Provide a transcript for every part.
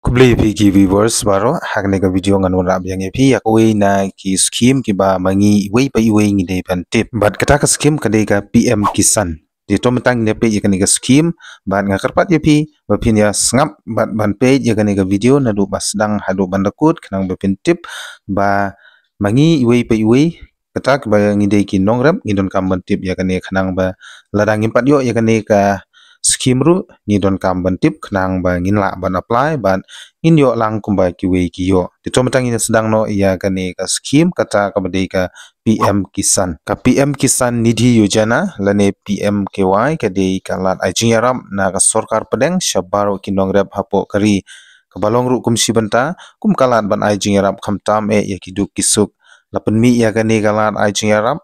Kubli ki viewers baro hakne ka video ngan rap yang epi yak we na ki scheme ki ba mangi we pa we ngi de pan tip bat kata ka scheme ka de ka PM Kisan di to metang ne pe yak ni ka scheme bat nga karpat epi ba pin ya ngap bat ban pe yak ni ka video na do bas dang hadu bandakut kanang ba pin tip ba mangi we pa we kata ka ba ngi de ki nongrap ngi don kam ban tip yak ni kanang ba ladang impat yo yak ni ka scheme ru ni don kam ban tip khnang ba ngin la ban apply ban in yo lang kumba ki we ki yo ti to matang in sedang no ya ka ni ka scheme kata ka bade ka PM Kisan Nidhi Yojana lane PMKY ka de ka lat ajingaram na ka sarkar pedeng shabaro kinong rep hapo kari ka balong ru kum sibanta kum kalat ban ajingaram khamtam e ya kiduk kisuk lapen mi ya ka ni ka lat ajingaram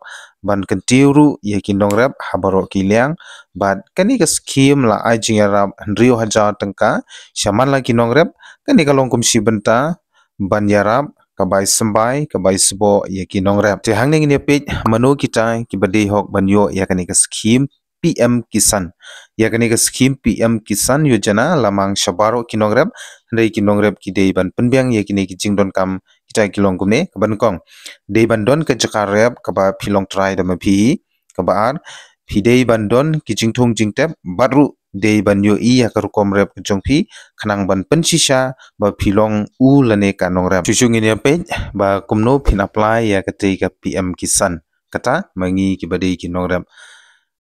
ban kentiuru ya kinong rep habaro kiliang bat kani ka scheme la ajingaram rio hajar tengka shaman la kinong rep kani kalong kum sibenta ban yarap kabai sembai kabai sebo ya kinong rep te hang ning ne page manu kita ki bade hok ban yo ya kani ka scheme PM Kisan ya kani ka scheme PM Kisan Yojana lamang shabaro kinong rep ndai kinong rep ki dei ban penbyang ya kini ki jingdon kam kita kilong kumne kaban kong dei ban don ka jakar rep kaba philong try da ma phi kabar phi dei ban don ki jingthong jingtep baru dei ban yo I ya karukom rep jong phi khanang ban pensisa ba philong u lane kanong rep chuchung in ya pe ba kumno phin apply ya kate ka PM Kisan kata mangi ki bade ki nong rep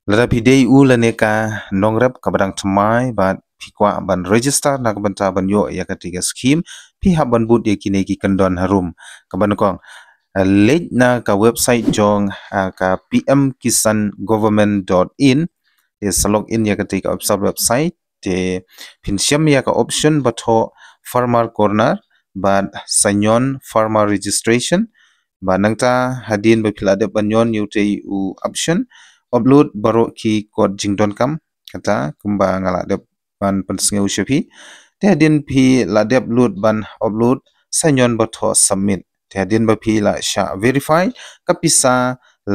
lada phi dei u lane ka nong rep kabadang thamai ba phikwa ban register na kabanta ban yo ya kate ka scheme phi haban but ye kine ki kandon harum kaban kong late na ka website jong ka pmkisangovernment.in is log in ya kate ka website te pinsyam ya ka option batho farmer corner but sanyon farmer registration ba nangta hadin ba philade banyon yute u option upload baro ki code jingdon kam kata kumba ngala de ban pensnge ushapi te hadin phi la de upload ban upload sanyon batho submit te hadin ba phi la sha verify kapisa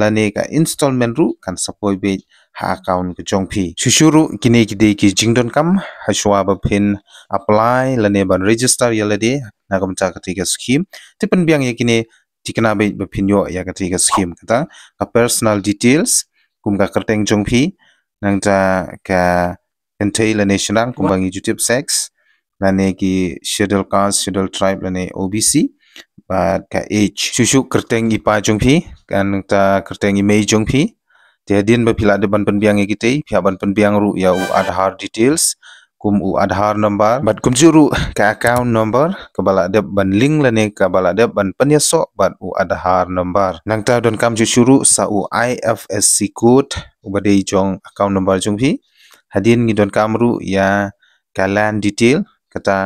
lane ka installment ru kan sapoi be ha account ke jong phi shushuru kine ki de ki jingdon kam hashwa ba phin apply lane ban register yalade na kam ta ka tiga scheme te pen biang ye kine tikna be ba phin yo ya ka tiga scheme kata ka personal details kum ka kerteng jong phi nang ta ka entail lane shnang kum bang youtube sex lane ki schedule caste schedule tribe lane OBC ba ka age shushu kerteng ipa jong phi kan ta kerteng email jong phi te din ba phila de ban pen biang ekite phia ban pen biang ru ya u Aadhaar details kum u Aadhaar number bat kum juru ka account number ka bala de ban link lane ka bala de ban penyaso bat u Aadhaar number nang ta don kam ju shuru sa u IFSC code u bade jong account number jong phi hadin ngi don kam ru ya ka land detail kata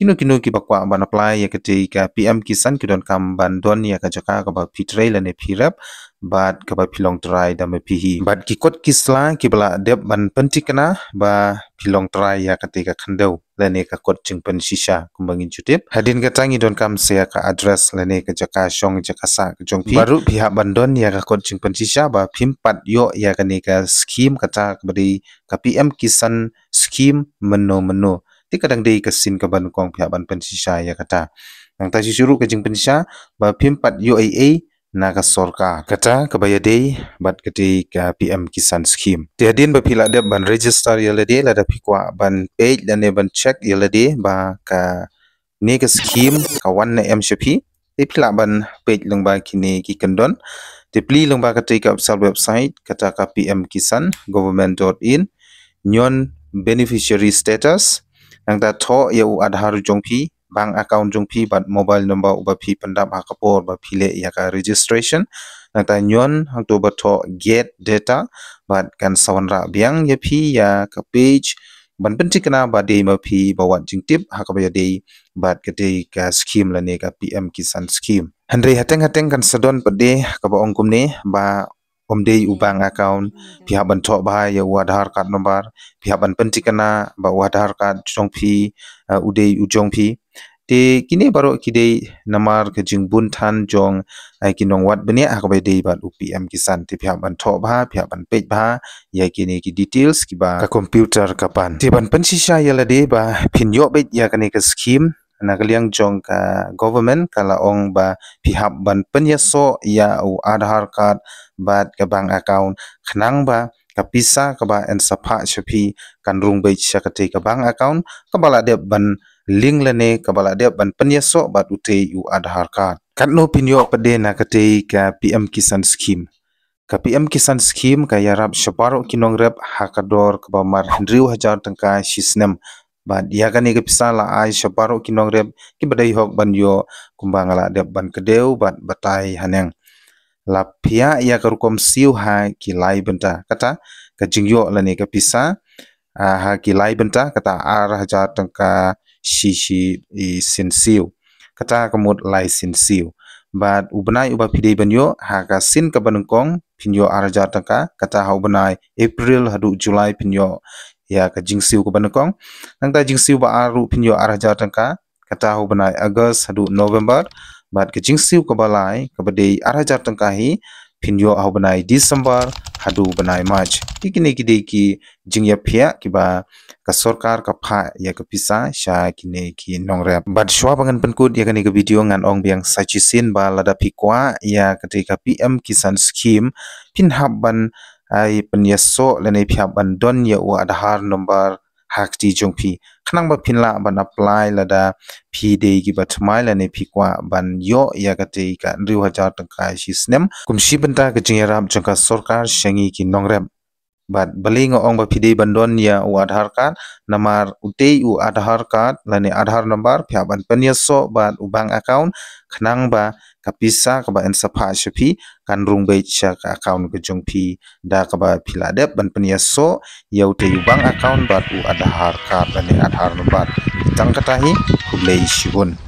kino ki bakwa ban apply ya kate ka PM Kisan ki don kam ban don ya ka jaka ka ba pitrai lane phirap bat ka ba philong try da me phi bat ki kot kisla ki bala de ban pentikna ba philong try ya kate ka khandau lane ka kot chingpan shisha kumbangin chutip hadin ka tangi don kam se ka address lane ka jaka shong jaka sa ka jong phi baru phi ban don ya ka kot chingpan shisha ba phimpat yo ya ka ne ka scheme kata ka bari ka PM Kisan scheme meno ti kadang dei kasin ka ban kong phya ban pensisa ya kata nang ta shuru ka jing pensisa ba phimpat UAA na ka sorka kata ka baya dei bat kati ka PM Kisan scheme ti hadin ba phila de ban register yalade la da phikwa ban page la ne ban check yalade ba ka ne ka scheme ka wan na MCP ti phila ban page lang ba kini ki kandon ti pli lang ba kati ka website kata ka pmkisangovernment.in nyon beneficiary status nang ta tho ya u Aadhaar jong phi bank account jong phi bat mobile number u ba phi pandap ha kapor ba phile ya ka registration nang ta nyon hang to ba tho get data bat kan sawanra biang ya phi ya ka page ban pentikna ba de ma phi ba wat jing tip ha ka ba ya de bat ka de ka scheme la ne ka PM Kisan scheme handre hateng kan sadon pade ka ba ongkum ne ba omdei ubang account pihak ban thok ba ya Aadhaar card number pihak ban pentikana ba Aadhaar card jong phi udei ujong phi te kini baro kidei namar ke jingbun than jong ai kinong wat bene ak bai dei bat UPM Kisan te pihak ban thok ba pihak ban page ba ya kini ki details ki ba ka computer kapan te ban pensisa ya la de ba phin yo be ya kani ka scheme nagaliang jong ka government kala ong ba pihap ban penyaso ya u Aadhaar card bat ka bank account khnang ba kapisa ka ba en sapa shapi kan rung bai chakate ka bank account kabala de ban link lane kabala de ban penyaso bat ute u Aadhaar card katno pinyo pade na kate ka PM Kisan scheme ka PM Kisan scheme ka yarap syaparo kinong rep hakador ka ba mar 1,000 tangka shisnem bat ya gani ke pisala ai syaparo kinong rep ki badai hok ban yo kumbangala de ban kedeu bat batai haneng lapia ya karukom siu ha ki lai benta kata ka jingyo lani ka pisa ha ki lai benta kata arah ja tangka shi sin siu kata kamut lai sin siu bat ubenai uba pidei banyo ha ka sin ka banengkong pinyo arja tangka kata ha ubenai April hadu Julai pinyo ya ka jingsiu ka banengkong nangta jingsiu ba aru pinyo arja tangka kata ha ubenai August hadu November bat ka jingsiu ka balai ka badei arja tangka hi pinyo ha ubenai December hadu ubenai March kini kidei ki jingya phia ki ba ka sarkar ka pha ya ka pisa sha kine ki nongrep bat shwa bangan penkut ya kani ka video ngan ong biang sachisin ba lada pikwa ya ketika PM Kisan scheme pinhap ban ai penyaso lene phap ban don ya u Aadhaar number hak ti jongpi khnang ba pinla ban apply lada phi de ki ba thmai lene phikwa ban yo ya ketika 2,000 tangka shisnem kumshi benta ke jingrap jangka sarkar shangi ki nongrep bat baling ong ba pidei bandon ya u Aadhaar card namar utei u Aadhaar card lani Aadhaar number phya ban penyaso bat u bank account khnang ba kapisa ka ba en sapa shapi kan rung bai cha ka account ke jongpi da ka ba philadep ban penyaso ya utei u bank account bat u Aadhaar card lani Aadhaar number tang katahi kulei shibun